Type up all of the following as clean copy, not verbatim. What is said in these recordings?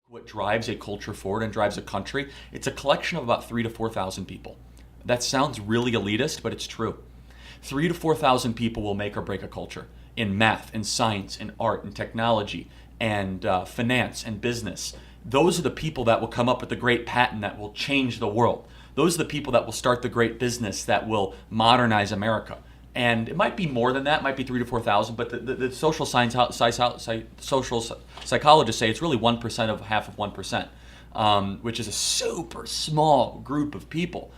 What drives a culture forward and drives a country, it's a collection of about 3,000 to 4,000 people. That sounds really elitist, but it's true. 3,000 to 4,000 people will make or break a culture in math, in science, in art, in technology, and finance and business. Those are the people that will come up with the great patent that will change the world. Those are the people that will start the great business that will modernize America. And it might be more than that, it might be 3,000 to 4,000, but the social social psychologists say it's really 1% of half of 1%, which is a super small group of people.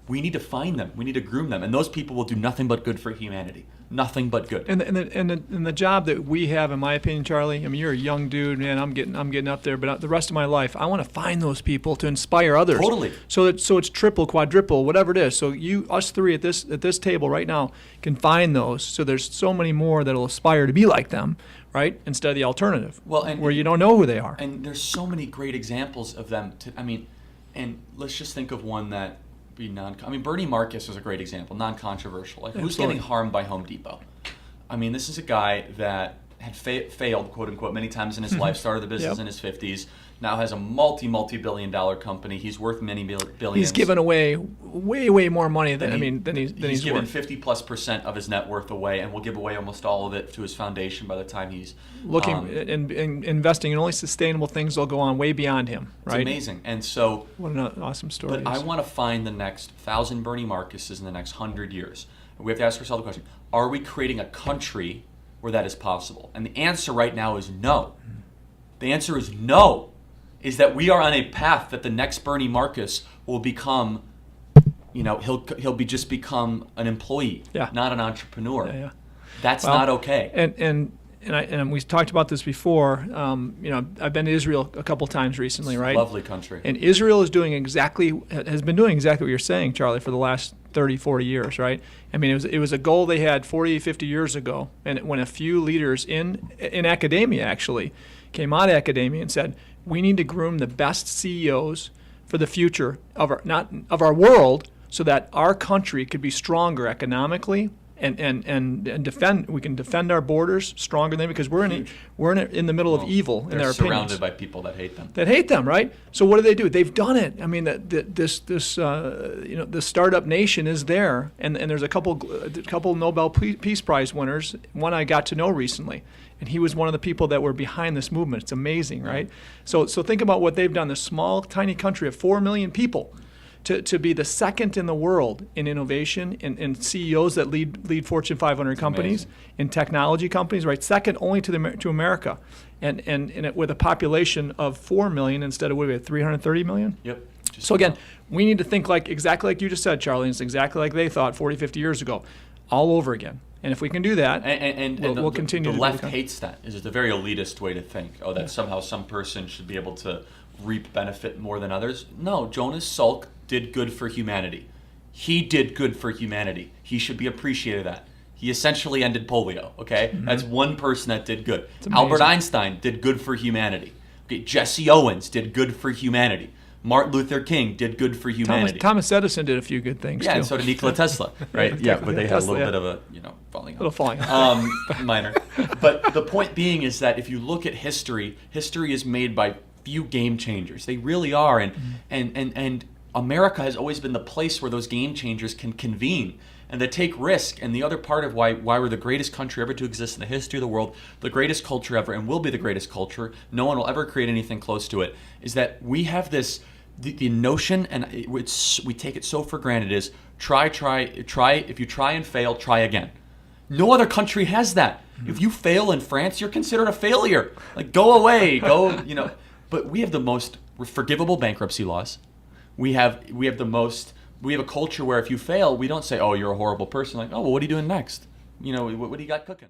We need to find them, we need to groom them, and those people will do nothing but good for humanity. Nothing but good. And the job that we have, in my opinion, Charlie, I mean, you're a young dude, man. I'm getting up there, but the rest of my life, I want to find those people to inspire others. Totally. So it's triple, quadruple, whatever it is. So us three at this table right now can find those. So there's so many more that'll aspire to be like them, right? Instead of the alternative, where you don't know who they are. And there's so many great examples of them. And let's just think of one that. Bernie Marcus is a great example, non-controversial. Like, who's getting harmed by Home Depot? This is a guy that had failed, quote unquote, many times in his life, started the business in his 50s, now has a multi-billion dollar company. He's worth many billions. He's given away way more money than he's given worth. 50+% of his net worth away, and will give away almost all of it to his foundation by the time he's looking and investing in only sustainable things that'll go on way beyond him. Right? It's amazing. And so, what an awesome story! But I want to find the next 1,000 Bernie Marcuses in the next 100 years. We have to ask ourselves the question: are we creating a country where that is possible? And the answer right now is no. The answer is no. Is that we are on a path that the next Bernie Marcus will become, he'll become an employee, not an entrepreneur. Yeah. That's not okay. And we talked about this before. I've been to Israel a couple times recently, right? Lovely country. And Israel has been doing exactly what you're saying, Charlie, for the last 30, 40 years, right? I mean, it was a goal they had 40, 50 years ago, and when a few leaders in academia actually came out of academia and said, we need to groom the best CEOs for the future of our world, so that our country could be stronger economically and defend. We can defend our borders stronger than, because we're in the middle of evil in their opinions. They're surrounded by people that hate them. That hate them, right? So what do? They've done it. I mean, this startup nation is there, and there's a couple Nobel Peace Prize winners. One I got to know recently, and he was one of the people that were behind this movement. It's amazing, right? So think about what they've done. This small, tiny country of 4 million people, to be the second in the world in innovation, in CEOs that lead Fortune 500 companies, in technology companies, right? Second only to America, and with a population of 4 million instead of 330 million. Yep. So again, we need to think exactly like you just said, Charlie. And it's exactly like they thought 40, 50 years ago, all over again. And if we can do that, we'll continue. The left hates that. It's a very elitist way to think. That somehow some person should be able to reap benefit more than others. No, Jonas Salk did good for humanity. He did good for humanity. He should be appreciated that. He essentially ended polio, okay? Mm-hmm. That's one person that did good. Albert Einstein did good for humanity. Okay, Jesse Owens did good for humanity. Martin Luther King did good for humanity. Thomas Edison did a few good things, too. And so did Nikola Tesla, right? But they had a little bit of a, falling off. Minor. But the point being is that if you look at history is made by few game changers. They really are. And America has always been the place where those game changers can convene and that take risk. And the other part of why we're the greatest country ever to exist in the history of the world, the greatest culture ever, and will be the greatest culture, no one will ever create anything close to it, is that we have this, the notion, and we take it so for granted, is try. If you try and fail, try again. No other country has that. If you fail in France, you're considered a failure. Like, go away, But we have the most forgivable bankruptcy laws. We have a culture where if you fail, we don't say, oh, you're a horrible person. Like, oh, well, what are you doing next? What do you got cooking?